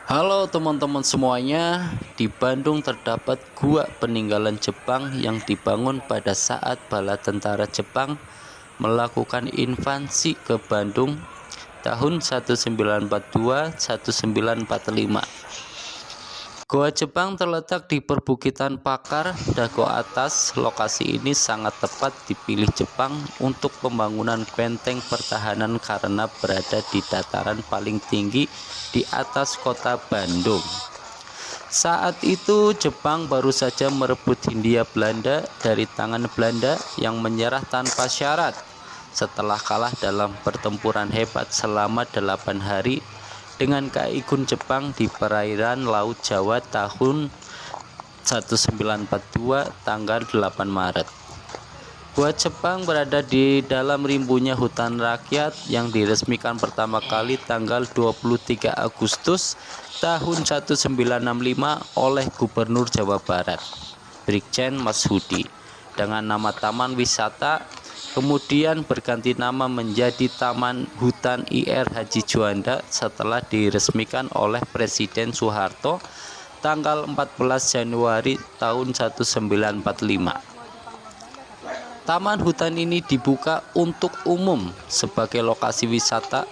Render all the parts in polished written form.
Halo teman-teman semuanya, di Bandung terdapat gua peninggalan Jepang yang dibangun pada saat bala tentara Jepang melakukan invasi ke Bandung tahun 1942-1945. Goa Jepang terletak di perbukitan Pakar, Dago Atas. Lokasi ini sangat tepat dipilih Jepang untuk pembangunan benteng pertahanan karena berada di dataran paling tinggi di atas kota Bandung. Saat itu Jepang baru saja merebut Hindia Belanda dari tangan Belanda yang menyerah tanpa syarat. Setelah kalah dalam pertempuran hebat selama 8 hari dengan keikut Jepang di perairan Laut Jawa tahun 1942 tanggal 8 Maret. Gua Jepang berada di dalam rimbunya hutan rakyat yang diresmikan pertama kali tanggal 23 Agustus tahun 1965 oleh Gubernur Jawa Barat, Brigjen Mashudi, dengan nama Taman Wisata, kemudian berganti nama menjadi Taman Hutan IR Haji Juanda setelah diresmikan oleh Presiden Soeharto tanggal 14 Januari tahun 1945. Taman hutan ini dibuka untuk umum sebagai lokasi wisata.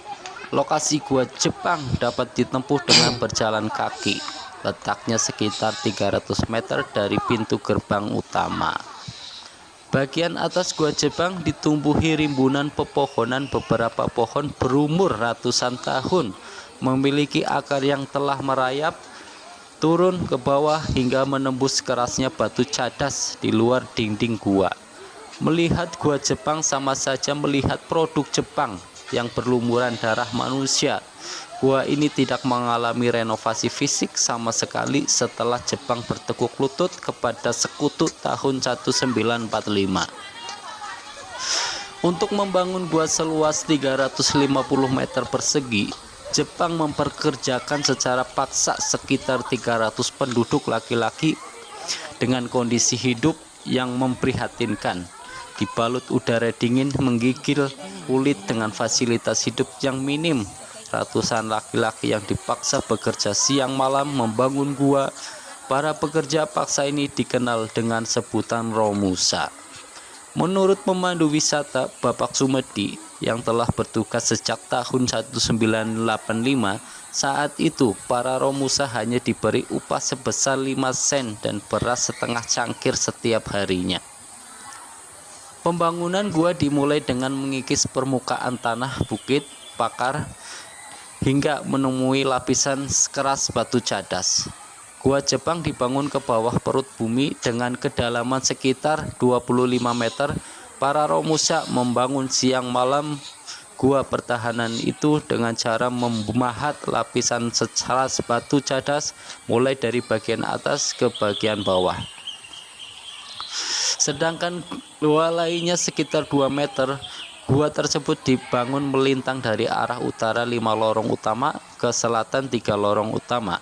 Lokasi gua Jepang dapat ditempuh dengan berjalan kaki. Letaknya sekitar 300 meter dari pintu gerbang utama. Bagian atas gua Jepang ditumbuhi rimbunan pepohonan. Beberapa pohon berumur ratusan tahun, memiliki akar yang telah merayap turun ke bawah hingga menembus kerasnya batu cadas di luar dinding gua. Melihat gua Jepang sama saja melihat produk Jepang yang berlumuran darah manusia. Gua ini tidak mengalami renovasi fisik sama sekali setelah Jepang bertekuk lutut kepada sekutu tahun 1945. Untuk membangun gua seluas 350 meter persegi, Jepang memperkerjakan secara paksa sekitar 300 penduduk laki-laki dengan kondisi hidup yang memprihatinkan. Dibalut udara dingin menggigil kulit dengan fasilitas hidup yang minim. Ratusan laki-laki yang dipaksa bekerja siang malam membangun gua. Para pekerja paksa ini dikenal dengan sebutan Romusa. Menurut pemandu wisata Bapak Sumedi yang telah bertugas sejak tahun 1985, saat itu para Romusa hanya diberi upah sebesar 5 sen dan beras setengah cangkir setiap harinya. Pembangunan gua dimulai dengan mengikis permukaan tanah bukit Pakar hingga menemui lapisan keras batu cadas. Gua Jepang dibangun ke bawah perut bumi dengan kedalaman sekitar 25 meter. Para Romusa membangun siang malam gua pertahanan itu dengan cara memahat lapisan sekeras batu cadas mulai dari bagian atas ke bagian bawah. Sedangkan gua lainnya sekitar 2 meter. Gua tersebut dibangun melintang dari arah utara 5 lorong utama ke selatan 3 lorong utama.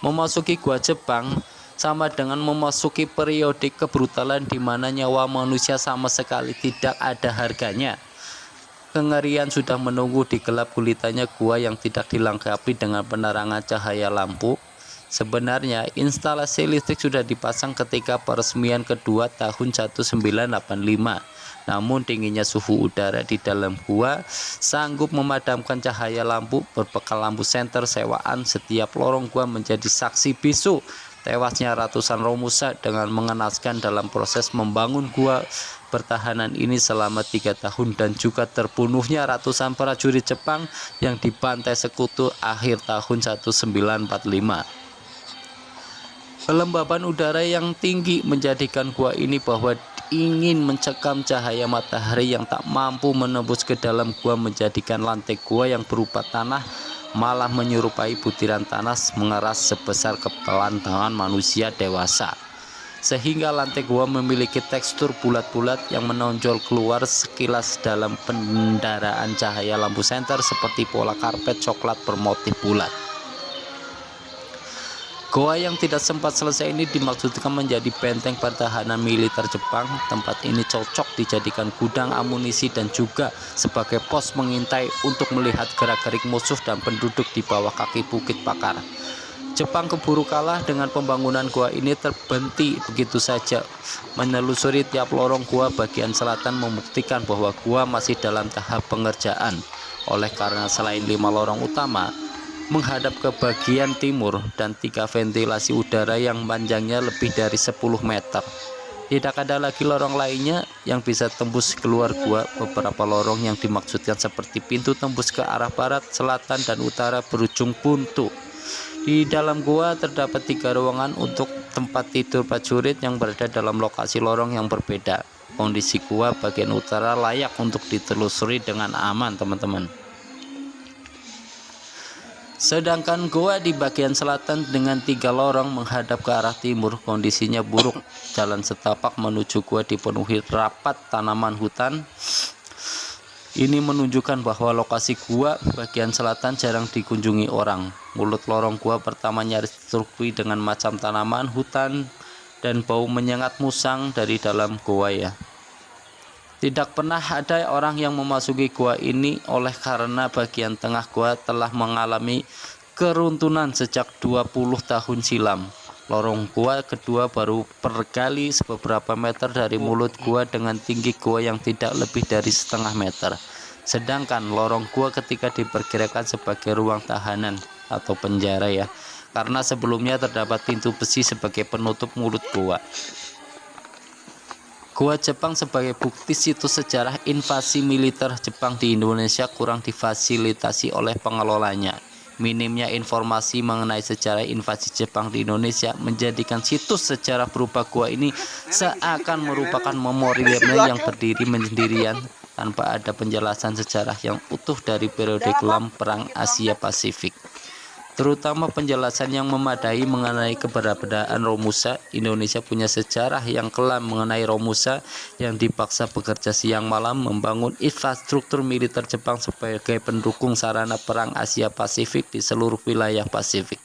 Memasuki gua Jepang sama dengan memasuki periode kebrutalan di mana nyawa manusia sama sekali tidak ada harganya. Kengerian sudah menunggu di gelap gulitannya gua yang tidak dilengkapi dengan penerangan cahaya lampu. Sebenarnya instalasi listrik sudah dipasang ketika peresmian kedua tahun 1985. Namun dinginnya suhu udara di dalam gua sanggup memadamkan cahaya lampu. Berbekal lampu senter sewaan, setiap lorong gua menjadi saksi bisu tewasnya ratusan Romusa dengan mengenaskan dalam proses membangun gua pertahanan ini selama 3 tahun, dan juga terbunuhnya ratusan prajurit Jepang yang dibantai sekutu akhir tahun 1945. Kelembaban udara yang tinggi menjadikan gua ini bahwa ingin mencekam cahaya matahari yang tak mampu menembus ke dalam gua, menjadikan lantai gua yang berupa tanah malah menyerupai butiran tanah mengeras sebesar kepalan tangan manusia dewasa, sehingga lantai gua memiliki tekstur bulat-bulat yang menonjol keluar sekilas dalam pendaraan cahaya lampu senter seperti pola karpet coklat bermotif bulat. Goa yang tidak sempat selesai ini dimaksudkan menjadi benteng pertahanan militer Jepang. Tempat ini cocok dijadikan gudang amunisi dan juga sebagai pos mengintai untuk melihat gerak-gerik musuh dan penduduk di bawah kaki Bukit Pakar. Jepang keburu kalah dengan pembangunan gua ini terhenti begitu saja. Menelusuri tiap lorong gua bagian selatan membuktikan bahwa gua masih dalam tahap pengerjaan. Oleh karena selain 5 lorong utama menghadap ke bagian timur dan 3 ventilasi udara yang panjangnya lebih dari 10 meter. Tidak ada lagi lorong lainnya yang bisa tembus keluar gua. Beberapa lorong yang dimaksudkan seperti pintu tembus ke arah barat, selatan, dan utara berujung buntu. Di dalam gua terdapat 3 ruangan untuk tempat tidur prajurit yang berada dalam lokasi lorong yang berbeda. Kondisi gua bagian utara layak untuk ditelusuri dengan aman, teman-teman. Sedangkan gua di bagian selatan dengan 3 lorong menghadap ke arah timur kondisinya buruk. Jalan setapak menuju gua dipenuhi rapat tanaman hutan. Ini menunjukkan bahwa lokasi gua bagian selatan jarang dikunjungi orang. Mulut lorong gua pertama nyaris ditutupi dengan macam tanaman hutan dan bau menyengat musang dari dalam gua ya. Tidak pernah ada orang yang memasuki gua ini oleh karena bagian tengah gua telah mengalami keruntuhan sejak 20 tahun silam. Lorong gua kedua baru bergali beberapa meter dari mulut gua dengan tinggi gua yang tidak lebih dari setengah meter. Sedangkan lorong gua ketika diperkirakan sebagai ruang tahanan atau penjara ya, karena sebelumnya terdapat pintu besi sebagai penutup mulut gua. Gua Jepang sebagai bukti situs sejarah invasi militer Jepang di Indonesia kurang difasilitasi oleh pengelolanya. Minimnya informasi mengenai sejarah invasi Jepang di Indonesia menjadikan situs sejarah berupa gua ini seakan merupakan memori yang berdiri sendirian tanpa ada penjelasan sejarah yang utuh dari periode kelam Perang Asia Pasifik. Terutama penjelasan yang memadai mengenai keberadaan Romusa. Indonesia punya sejarah yang kelam mengenai Romusa yang dipaksa bekerja siang malam membangun infrastruktur militer Jepang sebagai pendukung sarana perang Asia Pasifik di seluruh wilayah Pasifik.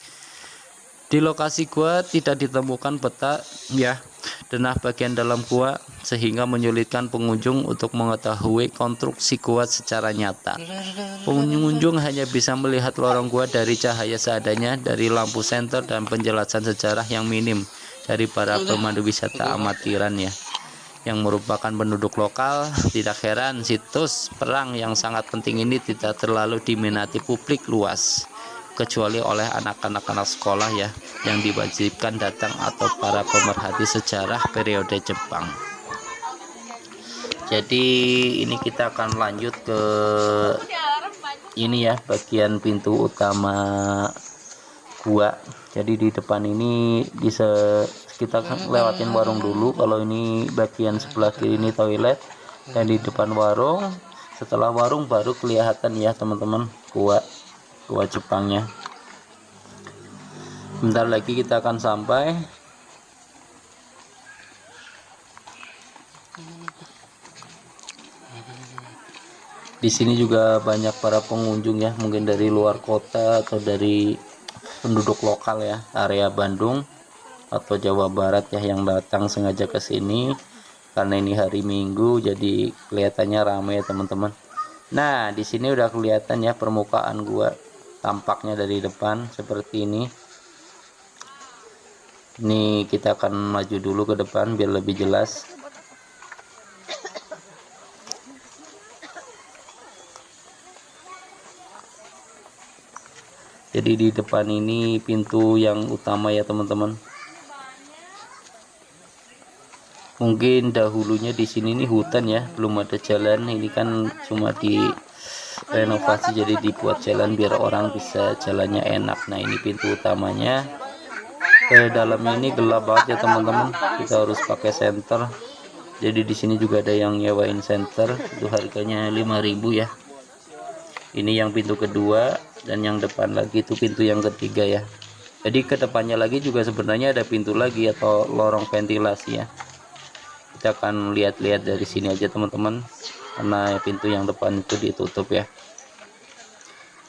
Di lokasi gua tidak ditemukan peta ya denah bagian dalam gua sehingga menyulitkan pengunjung untuk mengetahui konstruksi gua secara nyata. Pengunjung hanya bisa melihat lorong gua dari cahaya seadanya dari lampu senter dan penjelasan sejarah yang minim dari para pemandu wisata amatiran ya, yang merupakan penduduk lokal. Tidak heran situs perang yang sangat penting ini tidak terlalu diminati publik luas, kecuali oleh anak-anak sekolah ya yang diwajibkan datang atau para pemerhati sejarah periode Jepang. Jadi ini kita akan lanjut ke ini ya, bagian pintu utama gua. Jadi di depan ini bisa kita lewatin warung dulu. Kalau ini bagian sebelah kiri ini toilet, dan di depan warung, setelah warung baru kelihatan ya teman-teman gua Jepangnya. Bentar lagi kita akan sampai. Di sini juga banyak para pengunjung ya, mungkin dari luar kota atau dari penduduk lokal ya, area Bandung atau Jawa Barat ya, yang datang sengaja ke sini karena ini hari Minggu, jadi kelihatannya ramai ya teman-teman. Nah, di sini udah kelihatan ya permukaan gua tampaknya dari depan seperti ini. Ini kita akan maju dulu ke depan biar lebih jelas. Jadi di depan ini pintu yang utama ya teman-teman. Mungkin dahulunya di sini nih hutan ya, belum ada jalan. Ini kan cuma direnovasi jadi dibuat jalan biar orang bisa jalannya enak. Nah, ini pintu utamanya. Ke dalamnya ini gelap banget ya teman-teman. Kita harus pakai senter. Jadi di sini juga ada yang nyewain senter, itu harganya 5.000 ya. Ini yang pintu kedua, dan yang depan lagi itu pintu yang ketiga ya. Jadi ke depannya lagi juga sebenarnya ada pintu lagi atau lorong ventilasi ya. Kita akan lihat-lihat dari sini aja teman-teman, karena pintu yang depan itu ditutup ya.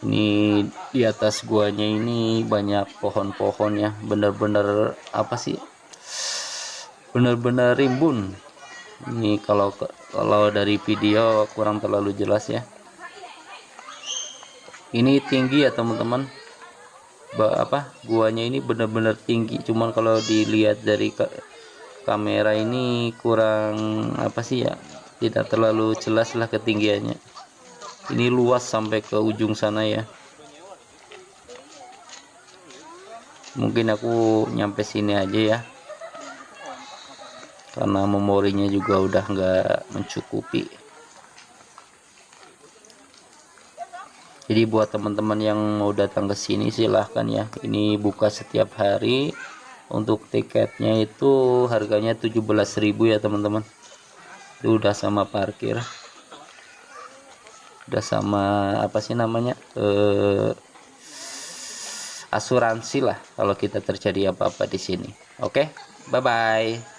Ini di atas guanya ini banyak pohon-pohon ya, bener-bener apa sih, bener-bener rimbun. Ini kalau dari video kurang terlalu jelas ya. Ini tinggi ya teman-teman, guanya ini bener-bener tinggi, cuman kalau dilihat dari kamera ini kurang apa sih ya, tidak terlalu jelas lah ketinggiannya. Ini luas sampai ke ujung sana ya. Mungkin aku nyampe sini aja ya, karena memorinya juga udah nggak mencukupi. Jadi buat teman-teman yang mau datang ke sini silahkan ya. Ini buka setiap hari. Untuk tiketnya itu harganya 17.000 ya teman-teman. Itu udah sama parkir, udah sama apa sih namanya, asuransi lah kalau kita terjadi apa-apa di sini. Oke, bye bye.